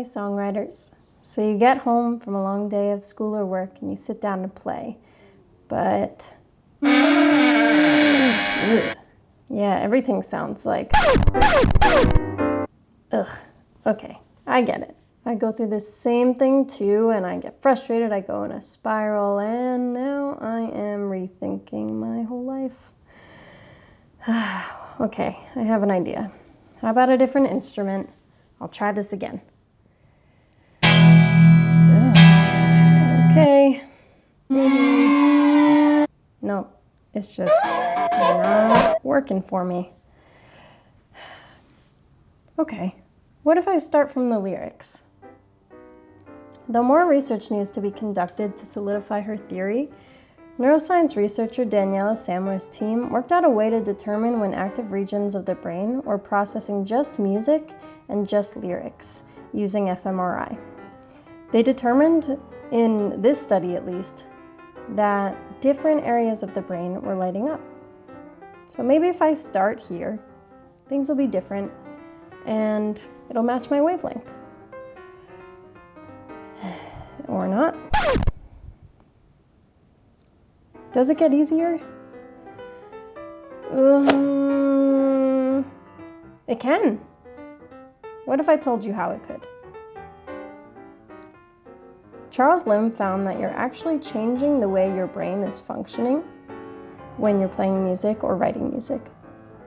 Hey songwriters. So you get home from a long day of school or work and you sit down to play, but yeah, everything sounds like ugh. Okay, I get it. I go through this same thing too, and I get frustrated, I go in a spiral, and now I am rethinking my whole life. Okay, I have an idea. How about a different instrument? I'll try this again. Okay. No, it's just not working for me. Okay, what if I start from the lyrics? Though more research needs to be conducted to solidify her theory, neuroscience researcher Daniela Samler's team worked out a way to determine when active regions of the brain were processing just music and just lyrics using fMRI. They determined, in this study at least, that different areas of the brain were lighting up. So maybe if I start here, things will be different and it'll match my wavelength. Or not. Does it get easier? It can. What if I told you how it could? Charles Limb found that you're actually changing the way your brain is functioning when you're playing music or writing music.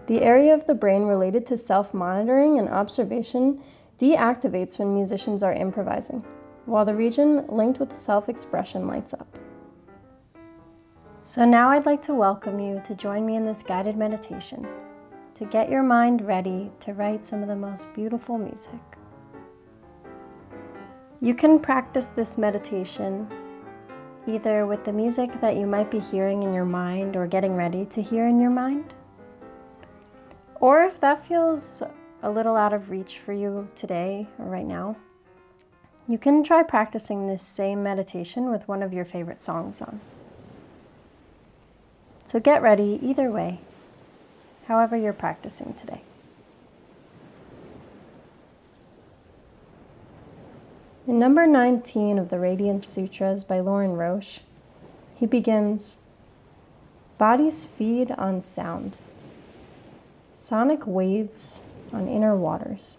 The area of the brain related to self-monitoring and observation deactivates when musicians are improvising, while the region linked with self-expression lights up. So now I'd like to welcome you to join me in this guided meditation to get your mind ready to write some of the most beautiful music. You can practice this meditation either with the music that you might be hearing in your mind or getting ready to hear in your mind, or if that feels a little out of reach for you today or right now, you can try practicing this same meditation with one of your favorite songs on. So get ready either way, however you're practicing today. In number 19 of the Radiance Sutras by Lauren Roche, he begins, "Bodies feed on sound. Sonic waves on inner waters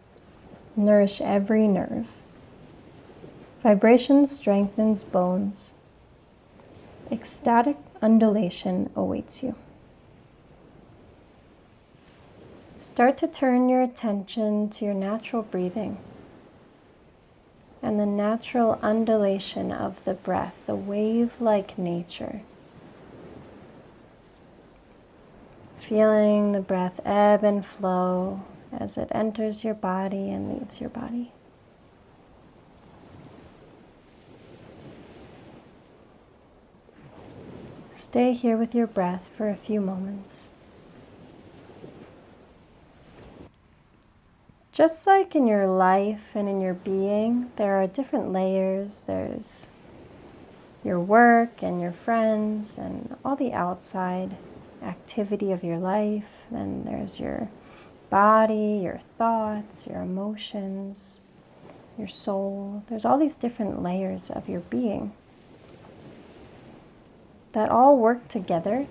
nourish every nerve. Vibration strengthens bones. Ecstatic undulation awaits you." Start to turn your attention to your natural breathing and the natural undulation of the breath, the wave-like nature. Feeling the breath ebb and flow as it enters your body and leaves your body. Stay here with your breath for a few moments. Just like in your life and in your being, there are different layers. There's your work and your friends and all the outside activity of your life. Then there's your body, your thoughts, your emotions, your soul. There's all these different layers of your being that all work together,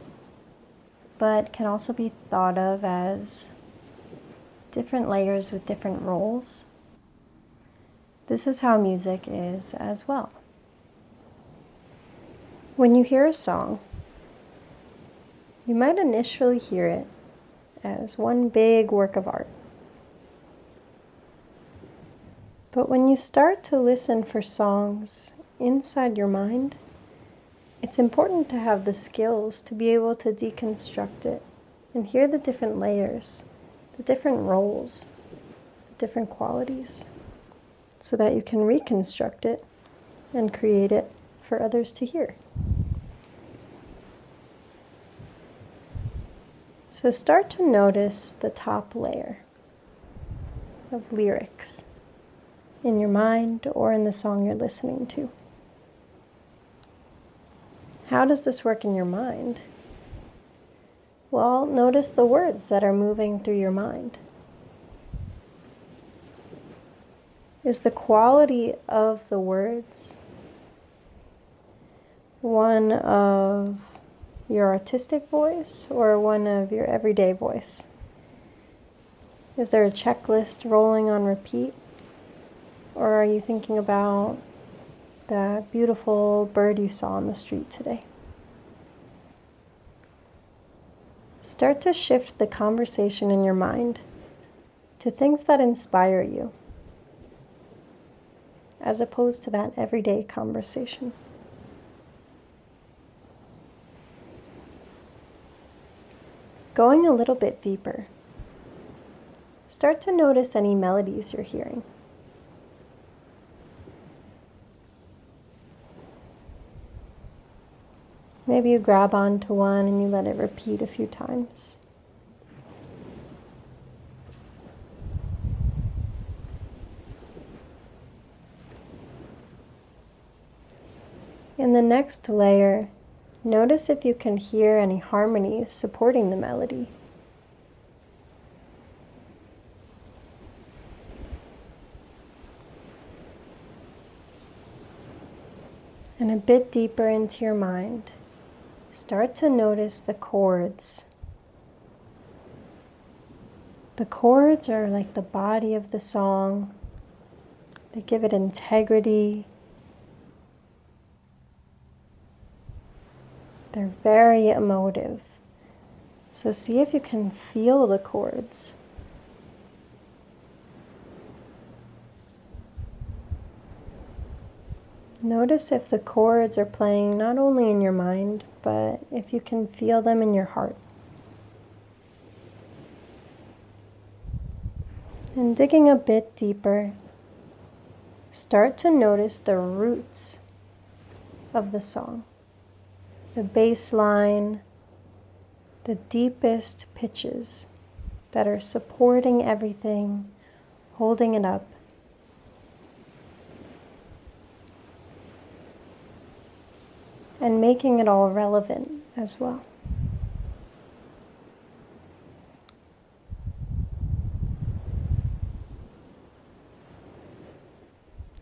but can also be thought of as different layers with different roles. This is how music is as well. When you hear a song, you might initially hear it as one big work of art. But when you start to listen for songs inside your mind, it's important to have the skills to be able to deconstruct it and hear the different layers, the different roles, the different qualities, so that you can reconstruct it and create it for others to hear. So start to notice the top layer of lyrics in your mind or in the song you're listening to. How does this work in your mind? Well, notice the words that are moving through your mind. Is the quality of the words one of your artistic voice or one of your everyday voice? Is there a checklist rolling on repeat? Or are you thinking about that beautiful bird you saw on the street today? Start to shift the conversation in your mind to things that inspire you, as opposed to that everyday conversation. Going a little bit deeper, start to notice any melodies you're hearing. Maybe you grab onto one and you let it repeat a few times. In the next layer, notice if you can hear any harmonies supporting the melody. And a bit deeper into your mind, start to notice the chords. The chords are like the body of the song. They give it integrity. They're very emotive. So see if you can feel the chords. Notice if the chords are playing not only in your mind, but if you can feel them in your heart. And digging a bit deeper, start to notice the roots of the song. The bass line, the deepest pitches that are supporting everything, holding it up. And making it all relevant as well.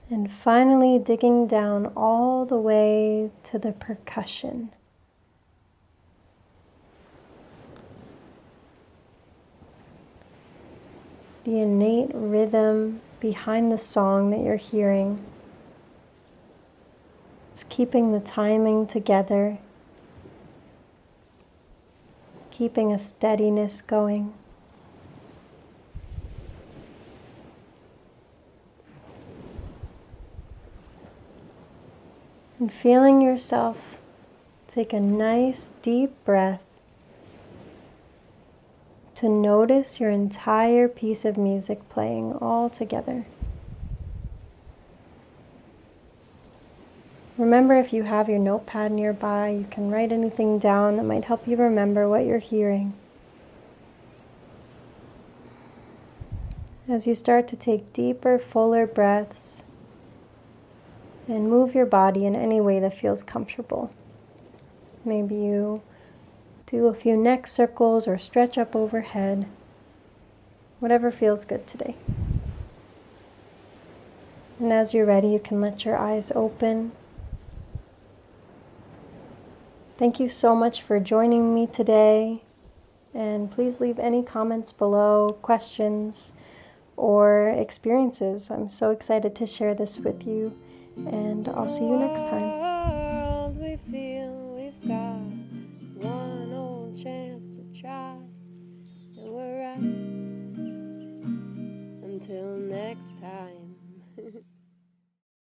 And finally digging down all the way to the percussion. The innate rhythm behind the song that you're hearing. It's keeping the timing together, keeping a steadiness going. And feeling yourself take a nice deep breath to notice your entire piece of music playing all together. Remember, if you have your notepad nearby, you can write anything down that might help you remember what you're hearing. As you start to take deeper, fuller breaths and move your body in any way that feels comfortable. Maybe you do a few neck circles or stretch up overhead, whatever feels good today. And as you're ready, you can let your eyes open. Thank you so much for joining me today, and please leave any comments below, questions, or experiences. I'm so excited to share this with you, and I'll see you next time. We feel we've got one old chance to try, and we're right until next time.